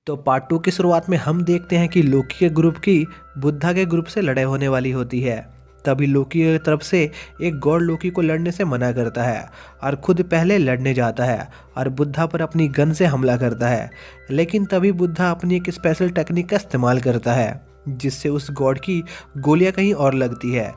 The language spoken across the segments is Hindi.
तो पार्ट 2 की शुरुआत में हम देखते हैं कि लोकी के ग्रुप की बुद्धा के ग्रुप से लड़ाई होने वाली होती है। तभी लोकी की तरफ से एक गॉड लोकी को लड़ने से मना करता है और खुद पहले लड़ने जाता है और बुद्धा पर अपनी गन से हमला करता है। लेकिन तभी बुद्धा अपनी एक स्पेशल टेक्निक का इस्तेमाल करता है जिससे उस गॉड की गोलियां कहीं और लगती है,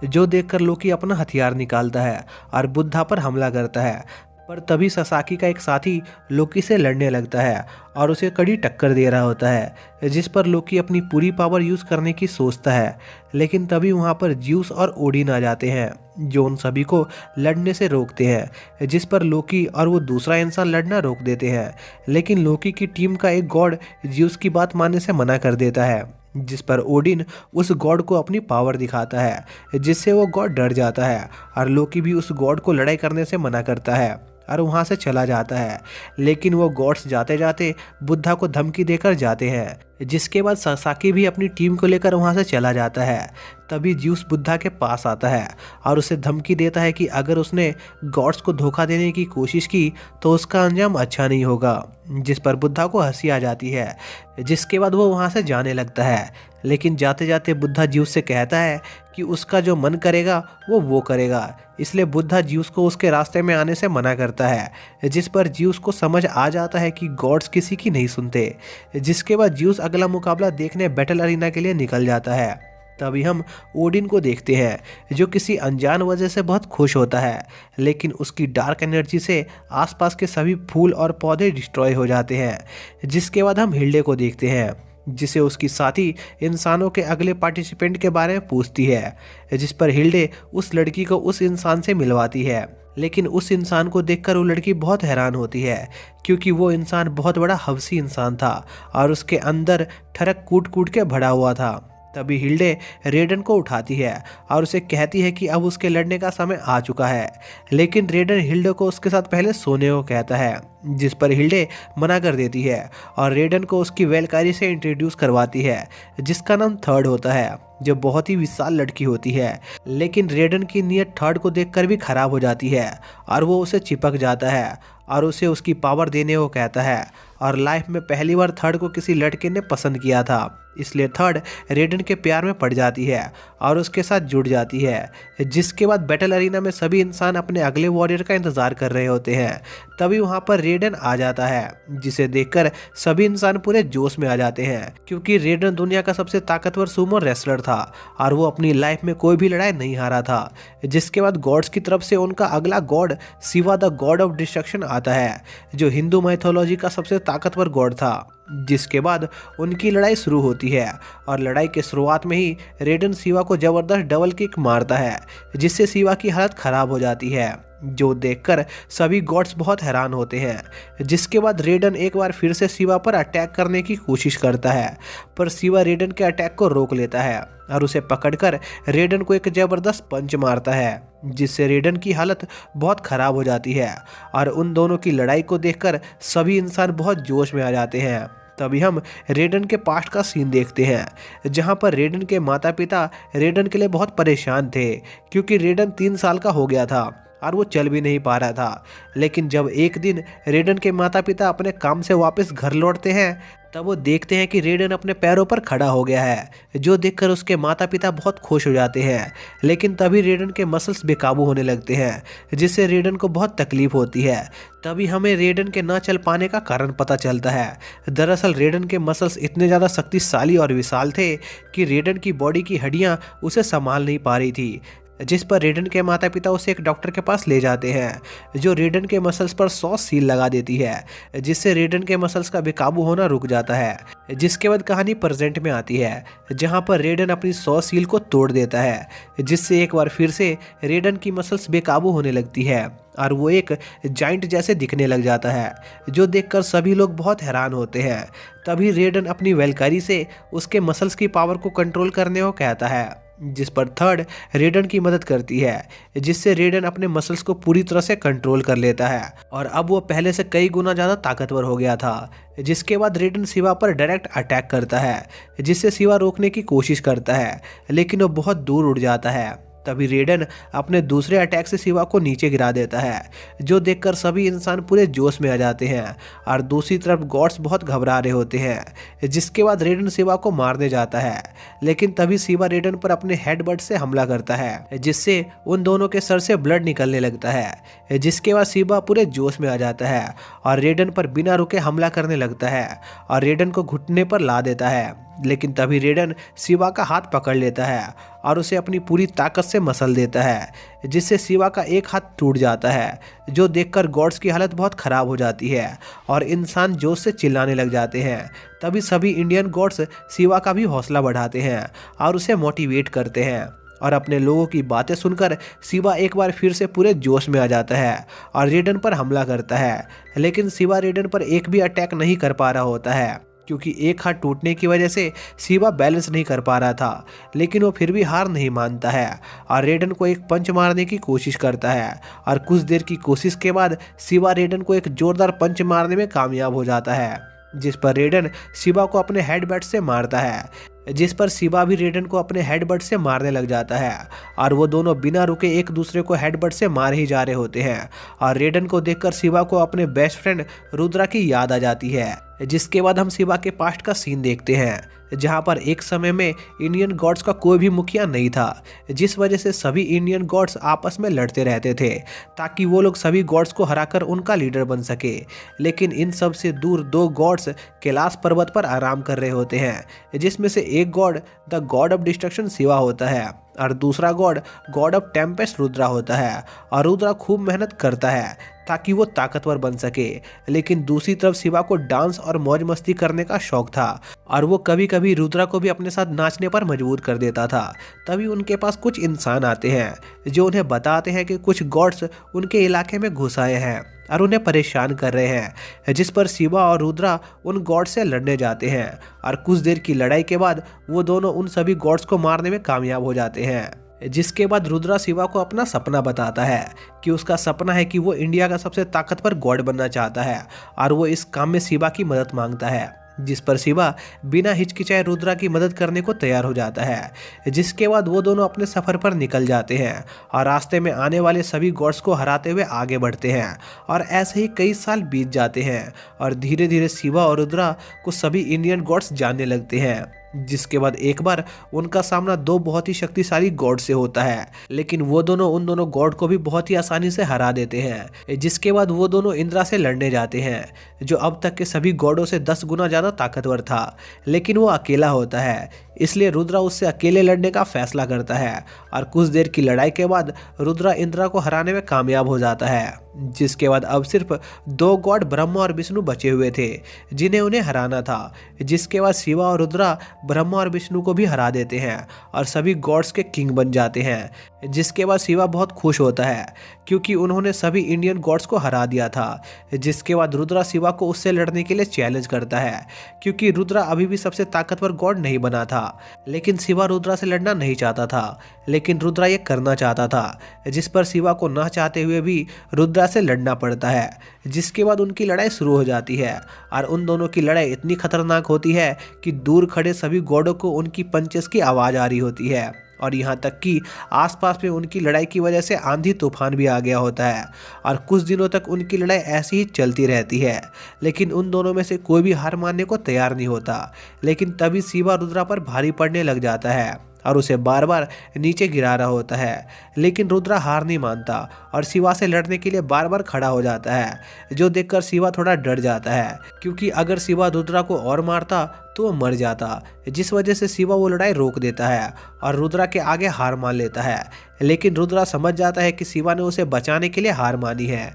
जो देखकर लोकी अपना हथियार निकालता है और बुद्धा पर हमला करता है। पर तभी ससाकी का एक साथी लोकी से लड़ने लगता है और उसे कड़ी टक्कर दे रहा होता है, जिस पर लोकी अपनी पूरी पावर यूज़ करने की सोचता है। लेकिन तभी वहाँ पर ज्यूस और ओडिन आ जाते हैं जो उन सभी को लड़ने से रोकते हैं, जिस पर लोकी और वो दूसरा इंसान लड़ना रोक देते हैं। लेकिन लोकी की टीम का एक गॉड ज्यूस की बात मानने से मना कर देता है, जिस पर ओडिन उस गॉड को अपनी पावर दिखाता है, जिससे वो गॉड डर जाता है और लोकी भी उस गॉड को लड़ाई करने से मना करता है और वहाँ से चला जाता है। लेकिन वो गॉड्स जाते जाते बुद्धा को धमकी देकर जाते हैं, जिसके बाद ससाकी भी अपनी टीम को लेकर वहाँ से चला जाता है। तभी ज्यूस बुद्धा के पास आता है और उसे धमकी देता है कि अगर उसने गॉड्स को धोखा देने की कोशिश की तो उसका अंजाम अच्छा नहीं होगा, जिस पर बुद्धा को हंसी आ जाती है। जिसके बाद वो वहाँ से जाने लगता है। लेकिन जाते जाते बुद्धा ज्यूस से कहता है कि उसका जो मन करेगा वो करेगा, इसलिए बुद्धा ज्यूस को उसके रास्ते में आने से मना करता है, जिस पर ज्यूस को समझ आ जाता है कि गॉड्स किसी की नहीं सुनते। जिसके बाद ज्यूस अगला मुकाबला देखने बैटल अरीना के लिए निकल जाता है। तभी हम ओडिन को देखते हैं जो किसी अनजान वजह से बहुत खुश होता है, लेकिन उसकी डार्क एनर्जी से आसपास के सभी फूल और पौधे डिस्ट्रॉय हो जाते हैं। जिसके बाद हम हिल्डे को देखते हैं जिसे उसकी साथी इंसानों के अगले पार्टिसिपेंट के बारे में पूछती है, जिस पर हिल्डे उस लड़की को उस इंसान से मिलवाती है। लेकिन उस इंसान को देखकर वो लड़की बहुत हैरान होती है, क्योंकि वो इंसान बहुत बड़ा हवसी इंसान था और उसके अंदर ठरक कूट कूट के भरा हुआ था। तभी हिल्डे रेडन को उठाती है और उसे कहती है कि अब उसके लड़ने का समय आ चुका है। लेकिन रेडन हिल्डे को उसके साथ पहले सोने को कहता है, जिस पर हिल्डे मना कर देती है और रेडन को उसकी वेलकारी से इंट्रोड्यूस करवाती है, जिसका नाम थर्ड होता है, जो बहुत ही विशाल लड़की होती है। लेकिन रेडन की नीयत थर्ड को देखकर भी खराब हो जाती है और वो उसे चिपक जाता है और उसे उसकी पावर देने को कहता है। और लाइफ में पहली बार थर्ड को किसी लड़के ने पसंद किया था, इसलिए थर्ड रेडन के प्यार में पड़ जाती है और उसके साथ जुड़ जाती है। जिसके बाद बैटल अरीना में सभी इंसान अपने अगले वॉरियर का इंतजार कर रहे होते हैं। तभी वहाँ पर रेडन आ जाता है, जिसे देखकर सभी इंसान पूरे जोश में आ जाते हैं, क्योंकि रेडन दुनिया का सबसे ताकतवर सुमो रेसलर था और वो अपनी लाइफ में कोई भी लड़ाई नहीं हारा था। जिसके बाद गॉड्स की तरफ से उनका अगला God Shiva the God of destruction आता है, जो हिंदू माइथोलॉजी का सबसे ताकतवर गॉड था। जिसके बाद उनकी लड़ाई शुरू होती है और लड़ाई के शुरुआत में ही रेडन शिवा को जबरदस्त डबल किक मारता है, जिससे शिवा की हालत खराब हो जाती है, जो देखकर सभी गॉड्स बहुत हैरान होते हैं। जिसके बाद रेडन एक बार फिर से शिवा पर अटैक करने की कोशिश करता है, पर शिवा रेडन के अटैक को रोक लेता है और उसे पकड़कर रेडन को एक जबरदस्त पंच मारता है, जिससे रेडन की हालत बहुत खराब हो जाती है। और उन दोनों की लड़ाई को देखकर सभी इंसान बहुत जोश में आ जाते हैं। तभी हम रेडन के पास्ट का सीन देखते हैं, जहां पर रेडन के माता पिता रेडन के लिए बहुत परेशान थे, क्योंकि रेडन 3 साल का हो गया था और वो चल भी नहीं पा रहा था। लेकिन जब एक दिन रेडन के माता पिता अपने काम से वापस घर लौटते हैं, तब वो देखते हैं कि रेडन अपने पैरों पर खड़ा हो गया है, जो देखकर उसके माता पिता बहुत खुश हो जाते हैं। लेकिन तभी रेडन के मसल्स बेकाबू होने लगते हैं, जिससे रेडन को बहुत तकलीफ होती है। तभी हमें रेडन के न चल पाने का कारण पता चलता है। दरअसल रेडन के मसल्स इतने ज़्यादा शक्तिशाली और विशाल थे कि रेडन की बॉडी की हड्डियाँ उसे संभाल नहीं पा रही थी। जिस पर रेडन के माता पिता उसे एक डॉक्टर के पास ले जाते हैं, जो रेडन के मसल्स पर 100 सील लगा देती है, जिससे रेडन के मसल्स का बेकाबू होना रुक जाता है। जिसके बाद कहानी प्रेजेंट में आती है, जहां पर रेडन अपनी 100 सील को तोड़ देता है, जिससे एक बार फिर से रेडन की मसल्स बेकाबू होने लगती है और वो एक जाइंट जैसे दिखने लग जाता है, जो देखकर सभी लोग बहुत हैरान होते हैं। तभी रेडन अपनी वेलकारी से उसके मसल्स की पावर को कंट्रोल करने को कहता है, जिस पर थर्ड रेडन की मदद करती है, जिससे रेडन अपने मसल्स को पूरी तरह से कंट्रोल कर लेता है और अब वो पहले से कई गुना ज़्यादा ताकतवर हो गया था। जिसके बाद रेडन शिवा पर डायरेक्ट अटैक करता है, जिससे शिवा रोकने की कोशिश करता है, लेकिन वो बहुत दूर उड़ जाता है। तभी रेडन अपने दूसरे अटैक से शिवा को नीचे गिरा देता है, जो देखकर सभी इंसान पूरे जोश में आ जाते हैं और दूसरी तरफ गॉड्स बहुत घबरा रहे होते हैं। जिसके बाद रेडन शिवा को मारने जाता है, लेकिन तभी शिवा रेडन पर अपने हेडबट से हमला करता है, जिससे उन दोनों के सर से ब्लड निकलने लगता है। जिसके बाद शिवा पूरे जोश में आ जाता है और रेडन पर बिना रुके हमला करने लगता है और रेडन को घुटने पर ला देता है। लेकिन तभी रेडन शिवा का हाथ पकड़ लेता है और उसे अपनी पूरी ताकत से मसल देता है, जिससे शिवा का एक हाथ टूट जाता है, जो देखकर गॉड्स की हालत बहुत ख़राब हो जाती है और इंसान जोश से चिल्लाने लग जाते हैं। तभी सभी इंडियन गॉड्स शिवा का भी हौसला बढ़ाते हैं और उसे मोटिवेट करते हैं और अपने लोगों की बातें सुनकर शिवा एक बार फिर से पूरे जोश में आ जाता है और रेडन पर हमला करता है। लेकिन शिवा रेडन पर एक भी अटैक नहीं कर पा रहा होता है, क्योंकि एक हाथ टूटने की वजह से शिवा बैलेंस नहीं कर पा रहा था। लेकिन वो फिर भी हार नहीं मानता है और रेडन को एक पंच मारने की कोशिश करता है और कुछ देर की कोशिश के बाद शिवा रेडन को एक जोरदार पंच मारने में कामयाब हो जाता है, जिस पर रेडन शिवा को अपने हेडबट से मारता है, जिस पर शिवा भी रेडन को अपने हेडबट से मारने लग जाता है और वो दोनों बिना रुके एक दूसरे को हेडबट से मार ही जा रहे होते हैं। और रेडन को देखकर शिवा को अपने बेस्ट फ्रेंड रुद्रा की याद आ जाती है। जिसके बाद हम शिवा के पास्ट का सीन देखते हैं, जहां पर एक समय में इंडियन गॉड्स का कोई भी मुखिया नहीं था, जिस वजह से सभी इंडियन गॉड्स आपस में लड़ते रहते थे ताकि वो लोग सभी गॉड्स को हराकर उनका लीडर बन सके। लेकिन इन सब से दूर दो गॉड्स कैलाश पर्वत पर आराम कर रहे होते हैं, जिसमें से एक God the God of destruction Shiva होता है और दूसरा God God of Tempest Rudra होता है। और रुद्रा खूब मेहनत करता है ताकि वो ताकतवर बन सके, लेकिन दूसरी तरफ शिवा को डांस और मौज मस्ती करने का शौक था और वो कभी कभी रुद्रा को भी अपने साथ नाचने पर मजबूर कर देता था। तभी उनके पास कुछ इंसान आते हैं जो उन्हें बताते हैं कि कुछ गॉड्स उनके इलाके में घुस आए हैं और उन्हें परेशान कर रहे हैं, जिस पर शिवा और रुद्रा उन गॉड से लड़ने जाते हैं और कुछ देर की लड़ाई के बाद वो दोनों उन सभी गॉड्स को मारने में कामयाब हो जाते हैं। जिसके बाद रुद्रा शिवा को अपना सपना बताता है कि उसका सपना है कि वो इंडिया का सबसे ताकतवर गॉड बनना चाहता है और वो इस काम में शिवा की मदद मांगता है, जिस पर शिवा बिना हिचकिचाए रुद्रा की मदद करने को तैयार हो जाता है। जिसके बाद वो दोनों अपने सफ़र पर निकल जाते हैं और रास्ते में आने वाले सभी गॉड्स को हराते हुए आगे बढ़ते हैं और ऐसे ही कई साल बीत जाते हैं और धीरे धीरे शिवा और रुद्रा को सभी इंडियन गॉड्स जानने लगते हैं। जिसके बाद एक बार उनका सामना दो बहुत ही शक्तिशाली गॉड से होता है, लेकिन वो दोनों उन दोनों गॉड को भी बहुत ही आसानी से हरा देते हैं। जिसके बाद वो दोनों इंद्रा से लड़ने जाते हैं, जो अब तक के सभी गॉडों से 10 गुना ज़्यादा ताकतवर था, लेकिन वो अकेला होता है। इसलिए रुद्रा उससे अकेले लड़ने का फैसला करता है और कुछ देर की लड़ाई के बाद रुद्रा इंद्रा को हराने में कामयाब हो जाता है। जिसके बाद अब सिर्फ 2 गॉड ब्रह्मा और विष्णु बचे हुए थे जिन्हें उन्हें हराना था। जिसके बाद शिवा और रुद्रा ब्रह्मा और विष्णु को भी हरा देते हैं और सभी गॉड्स के किंग बन जाते हैं। जिसके बाद शिवा बहुत खुश होता है क्योंकि उन्होंने सभी इंडियन गॉड्स को हरा दिया था। जिसके बाद रुद्रा शिवा को उससे लड़ने के लिए चैलेंज करता है, क्योंकि रुद्रा अभी भी सबसे ताकतवर गॉड नहीं बना था, लेकिन शिवा रुद्रा से लड़ना नहीं चाहता था, लेकिन रुद्रा ये करना चाहता था, जिस पर शिवा को ना चाहते हुए भी रुद्रा से लड़ना पड़ता है। जिसके बाद उनकी लड़ाई शुरू हो जाती है और उन दोनों की लड़ाई इतनी खतरनाक होती है कि दूर खड़े सभी गॉडों को उनकी पंचेस की आवाज़ आ रही होती है और यहाँ तक कि आसपास में उनकी लड़ाई की वजह से आंधी तूफान भी आ गया होता है और कुछ दिनों तक उनकी लड़ाई ऐसी ही चलती रहती है। लेकिन उन दोनों में से कोई भी हार मानने को तैयार नहीं होता। लेकिन तभी शिवा रुद्रा पर भारी पड़ने लग जाता है और उसे बार बार नीचे गिरा रहा होता है, लेकिन रुद्रा हार नहीं मानता और शिवा से लड़ने के लिए बार बार खड़ा हो जाता है, जो देखकर शिवा थोड़ा डर जाता है, क्योंकि अगर शिवा रुद्रा को और मारता तो वो मर जाता। जिस वजह से शिवा वो लड़ाई रोक देता है और रुद्रा के आगे हार मान लेता है। लेकिन रुद्रा समझ जाता है कि शिवा ने उसे बचाने के लिए हार मानी है,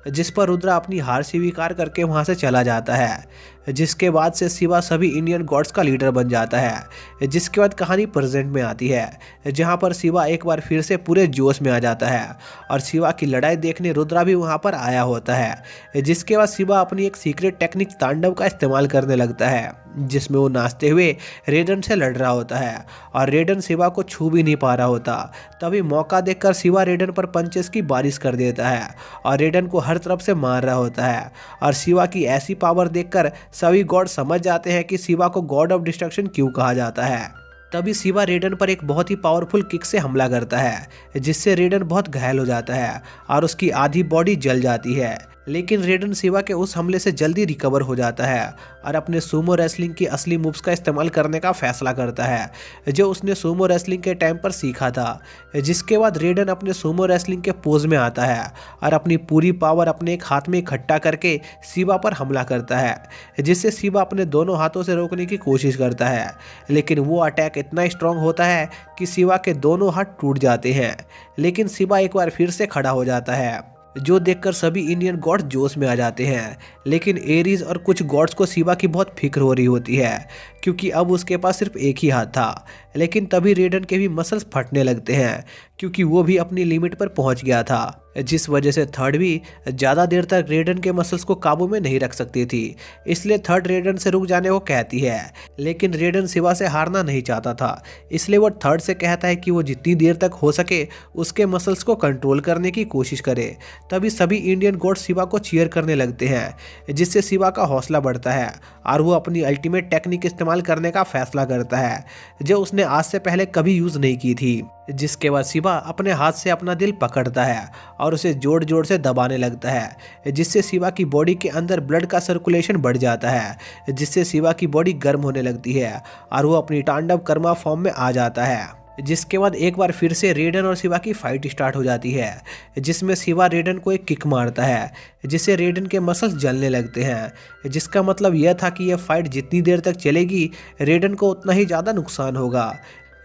जिस पर रुद्रा अपनी हार स्वीकार करके वहां से चला जाता है। जिसके बाद से शिवा सभी इंडियन गॉड्स का लीडर बन जाता है। जिसके बाद कहानी प्रेजेंट में आती है, जहां पर शिवा एक बार फिर से पूरे जोश में आ जाता है और शिवा की लड़ाई देखने रुद्रा भी वहां पर आया होता है। जिसके बाद शिवा अपनी एक सीक्रेट टेक्निक तांडव का इस्तेमाल करने लगता है, जिसमें वो नाचते हुए रेडन से लड़ रहा होता है और रेडन शिवा को छू भी नहीं पा रहा होता। तभी मौका देखकर शिवा रेडन पर पंचेस की बारिश कर देता है और रेडन को हर तरफ से मार रहा होता है और शिवा की ऐसी पावर देखकर सभी गॉड समझ जाते हैं कि शिवा को गॉड ऑफ डिस्ट्रक्शन क्यों कहा जाता है। तभी शिवा रेडन पर एक बहुत ही पावरफुल किक से हमला करता है जिससे रेडन बहुत घायल हो जाता है और उसकी आधी बॉडी जल जाती है। लेकिन रेडन शिवा के उस हमले से जल्दी रिकवर हो जाता है और अपने सूमो रेसलिंग की असली मूव्स का इस्तेमाल करने का फैसला करता है जो उसने सूमो रेसलिंग के टाइम पर सीखा था। जिसके बाद रेडन अपने सूमो रेसलिंग के पोज में आता है और अपनी पूरी पावर अपने एक हाथ में इकट्ठा करके शिवा पर हमला करता है जिससे शिवा अपने दोनों हाथों से रोकने की कोशिश करता है। लेकिन वो अटैक इतना स्ट्रांग होता है कि शिवा के दोनों हाथ टूट जाते हैं। लेकिन शिवा एक बार फिर से खड़ा हो जाता है जो देखकर सभी इंडियन गॉड्स जोश में आ जाते हैं। लेकिन एरीज और कुछ गॉड्स को शिवा की बहुत फिक्र हो रही होती है क्योंकि अब उसके पास सिर्फ एक ही हाथ था। लेकिन तभी रेडन के भी मसल्स फटने लगते हैं क्योंकि वो भी अपनी लिमिट पर पहुंच गया था, जिस वजह से थर्ड भी ज़्यादा देर तक रेडन के मसल्स को काबू में नहीं रख सकती थी। इसलिए थर्ड रेडन से रुक जाने को कहती है। लेकिन रेडन शिवा से हारना नहीं चाहता था, इसलिए वो थर्ड से कहता है कि वो जितनी देर तक हो सके उसके मसल्स को कंट्रोल करने की कोशिश करे। तभी सभी इंडियन गॉड शिवा को चीयर करने लगते हैं जिससे शिवा का हौसला बढ़ता है और वो अपनी अल्टीमेट टेक्निक इस्तेमाल करने का फैसला करता है जो उसने आज से पहले कभी यूज़ नहीं की थी। जिसके बाद शिवा अपने हाथ से अपना दिल पकड़ता है और उसे जोर जोर से दबाने लगता है जिससे शिवा की बॉडी के अंदर ब्लड का सर्कुलेशन बढ़ जाता है जिससे शिवा की बॉडी गर्म होने लगती है और वो अपनी तांडव कर्मा फॉर्म में आ जाता है। जिसके बाद एक बार फिर से रेडन और शिवा की फाइट स्टार्ट हो जाती है जिसमें शिवा रेडन को एक किक मारता है जिससे रेडन के मसल्स जलने लगते हैं। जिसका मतलब यह था कि यह फाइट जितनी देर तक चलेगी रेडन को उतना ही ज़्यादा नुकसान होगा।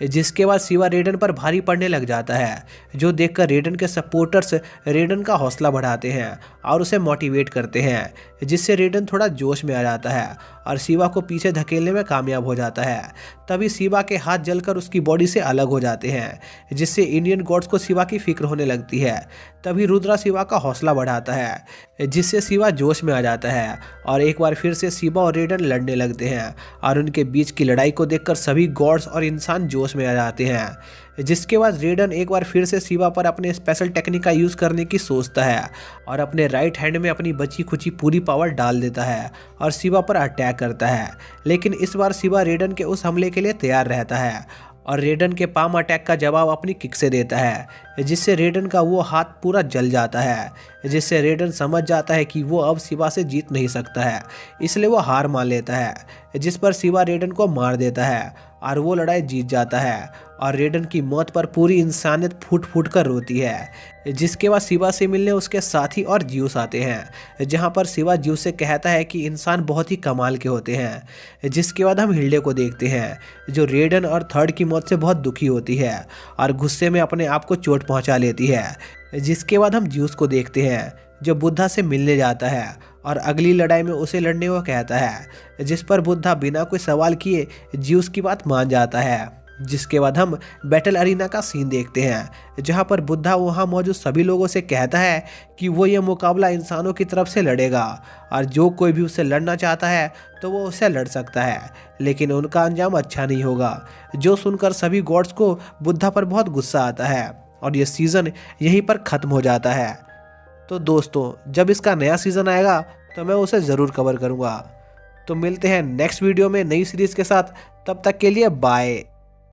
जिसके बाद शिवा रेडन पर भारी पड़ने लग जाता है जो देखकर रेडन के सपोर्टर्स रेडन का हौसला बढ़ाते हैं और उसे मोटिवेट करते हैं जिससे रेडन थोड़ा जोश में आ जाता है और शिवा को पीछे धकेलने में कामयाब हो जाता है। तभी शिवा के हाथ जलकर उसकी बॉडी से अलग हो जाते हैं जिससे इंडियन गॉड्स को शिवा की फिक्र होने लगती है। तभी रुद्रा शिवा का हौसला बढ़ाता है जिससे शिवा जोश में आ जाता है और एक बार फिर से शिवा और रेडन लड़ने लगते हैं और उनके बीच की लड़ाई को देखकर सभी गॉड्स और इंसान जोश में आ जाते हैं। जिसके बाद रेडन एक बार फिर से शिवा पर अपने स्पेशल टेक्निक का यूज़ करने की सोचता है और अपने राइट हैंड में अपनी बची खुची पूरी पावर डाल देता है और शिवा पर अटैक करता है। लेकिन इस बार शिवा रेडन के उस हमले के लिए तैयार रहता है और रेडन के पाम अटैक का जवाब अपनी किक से देता है जिससे रेडन का वो हाथ पूरा जल जाता है जिससे रेडन समझ जाता है कि वो अब शिवा से जीत नहीं सकता है, इसलिए वो हार मान लेता है। जिस पर शिवा रेडन को मार देता है और वो लड़ाई जीत जाता है और रेडन की मौत पर पूरी इंसानियत फूट फूट कर रोती है। जिसके बाद शिवा से मिलने उसके साथी और ज्यूस आते हैं जहां पर शिवा ज्यूस से कहता है कि इंसान बहुत ही कमाल के होते हैं। जिसके बाद हम हिल्डे को देखते हैं जो रेडन और थर्ड की मौत से बहुत दुखी होती है और गुस्से में अपने आप को चोट पहुंचा लेती है। जिसके बाद हम ज्यूस को देखते हैं जो बुद्धा से मिलने जाता है और अगली लड़ाई में उसे लड़ने को कहता है जिस पर बुद्धा बिना कोई सवाल किए ज्यूस की बात मान जाता है। जिसके बाद हम बैटल अरीना का सीन देखते हैं जहां पर बुद्धा वहां मौजूद सभी लोगों से कहता है कि वो ये मुकाबला इंसानों की तरफ से लड़ेगा और जो कोई भी उससे लड़ना चाहता है तो वो उससे लड़ सकता है, लेकिन उनका अंजाम अच्छा नहीं होगा। जो सुनकर सभी गॉड्स को बुद्धा पर बहुत गुस्सा आता है और ये सीज़न यहीं पर ख़त्म हो जाता है। तो दोस्तों जब इसका नया सीज़न आएगा तो मैं उसे ज़रूर कवर करूँगा। तो मिलते हैं नेक्स्ट वीडियो में नई सीरीज़ के साथ, तब तक के लिए बाय।